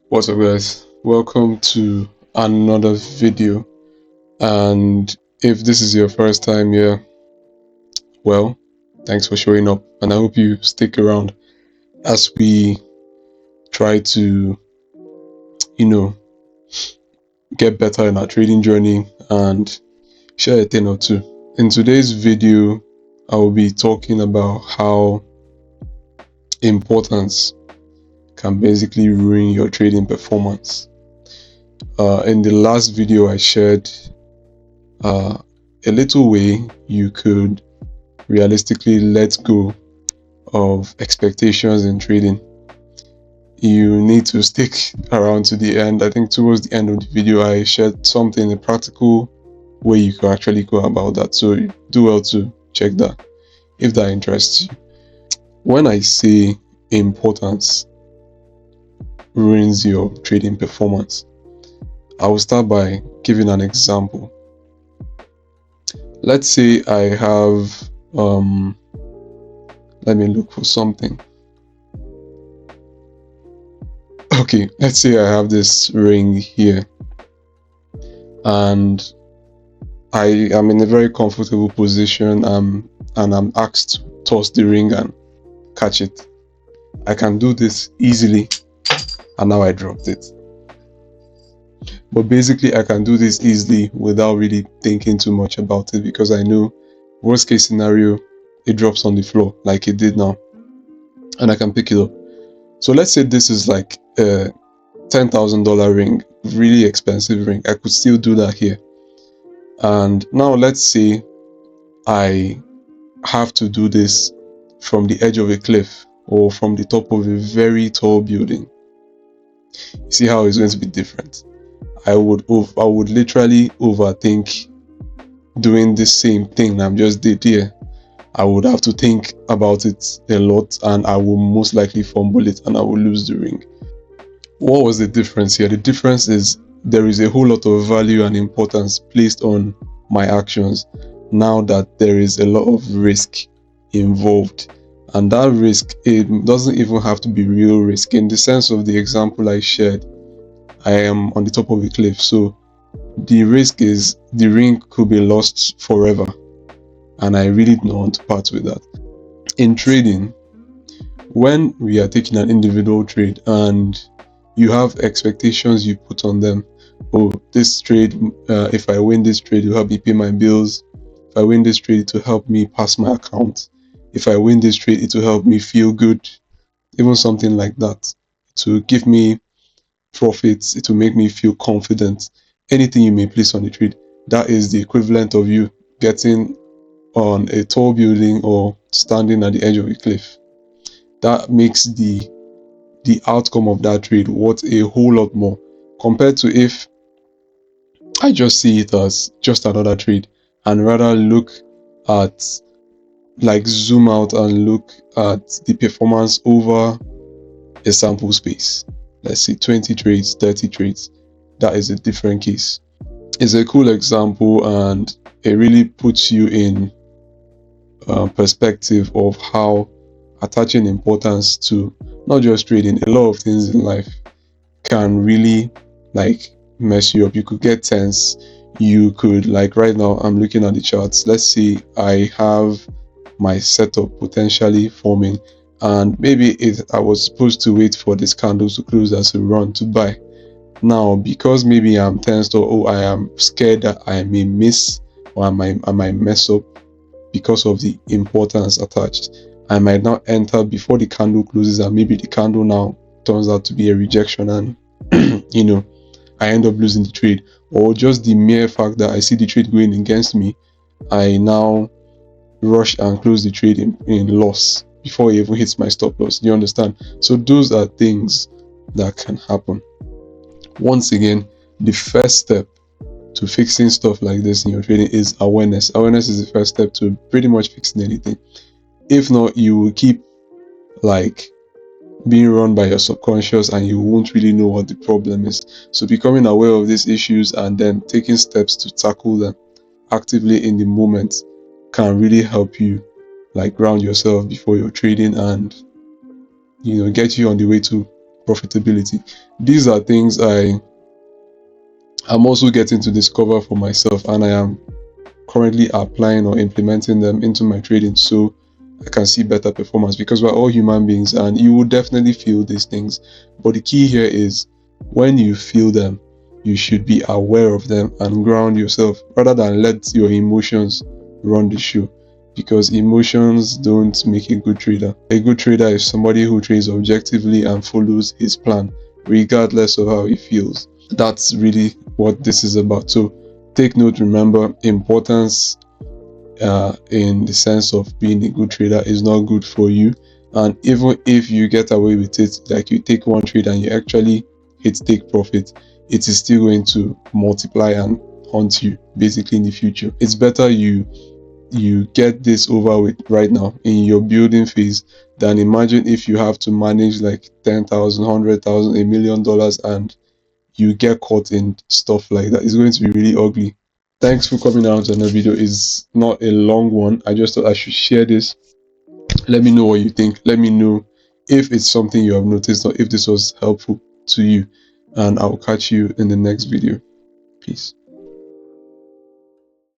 What's up, guys? Welcome to another video. And if this is your first time here, well, thanks for showing up, and I hope you stick around as we try to, you know, get better in our trading journey and share a thing or two. In today's video, I will be talking about how importance can basically ruin your trading performance. In the last video, I shared a little way you could realistically let go of expectations in trading. You need to stick around to the end. I think towards the end of the video, I shared something, a practical way you can actually go about that. So do well to check that if that interests you. When I say importance ruins your trading performance, I will start by giving an example. Let's say I have, let me look for something. Okay, let's say I have this ring here and I am in a very comfortable position and I'm asked to toss the ring and catch it. I can do this easily, and now I dropped it. But basically I can do this easily without really thinking too much about it, because I know worst case scenario, it drops on the floor like it did now and I can pick it up. So let's say this is like a $10,000 ring, really expensive ring. I could still do that here. And now let's say I have to do this from the edge of a cliff or from the top of a very tall building. You see how it's going to be different. I would literally overthink doing the same thing I'm just did here. I would have to think about it a lot, and I will most likely fumble it and I will lose the ring. What was the difference here? The difference is there is a whole lot of value and importance placed on my actions now that there is a lot of risk involved. And that risk, it doesn't even have to be real risk. In the sense of the example I shared, I am on the top of a cliff, so the risk is the ring could be lost forever, and I really don't want to part with that. In trading, when we are taking an individual trade and you have expectations you put on them, oh, this trade, if I win this trade, it will help me pay my bills. If I win this trade, it will help me pass my account. If I win this trade, it will help me feel good. Even something like that. It will give me profits. It will make me feel confident. Anything you may place on the trade, that is the equivalent of you getting on a tall building or standing at the edge of a cliff. That makes the outcome of that trade worth a whole lot more compared to if I just see it as just another trade and rather look at, like, zoom out and look at the performance over a sample space. Let's say 20 trades, 30 trades. That is a different case. It's a cool example, and it really puts you in perspective of how attaching importance to not just trading, a lot of things in life can really like mess you up. You could get tense. You could, like right now, I'm looking at the charts. Let's say I have my setup potentially forming, and maybe I was supposed to wait for this candle to close as a run to buy. Now, because maybe I'm tensed, or I am scared that I may miss or I might mess up because of the importance attached, I might not enter before the candle closes, and maybe the candle now turns out to be a rejection, and I end up losing the trade. Or just the mere fact that I see the trade going against me, I now rush and close the trade in loss before it even hits my stop loss. Do you understand? So those are things that can happen. Once again, the first step to fixing stuff like this in your trading is awareness. Awareness is the first step to pretty much fixing anything. If not, you will keep like being run by your subconscious and you won't really know what the problem is. So becoming aware of these issues and then taking steps to tackle them actively in the moment can really help you like ground yourself before you're trading, and get you on the way to profitability. These are things I'm also getting to discover for myself, and I am currently applying or implementing them into my trading so I can see better performance, because we're all human beings and you will definitely feel these things. But the key here is when you feel them, you should be aware of them and ground yourself rather than let your emotions run the show, because emotions don't make a good trader. A good trader is somebody who trades objectively and follows his plan regardless of how he feels. That's really what this is about. So take note, remember, importance in the sense of being a good trader is not good for you. And even if you get away with it, like you take one trade and you actually hit take profit, it is still going to multiply and haunt you basically in the future. It's better you get this over with right now in your building phase than imagine if you have to manage like 10,000, 100,000, $1 million and you get caught in stuff like that. It's going to be really ugly. Thanks for coming out on the video. It's not a long one. I just thought I should share this. Let me know what you think. Let me know if it's something you have noticed or if this was helpful to you. And I'll catch you in the next video. Peace.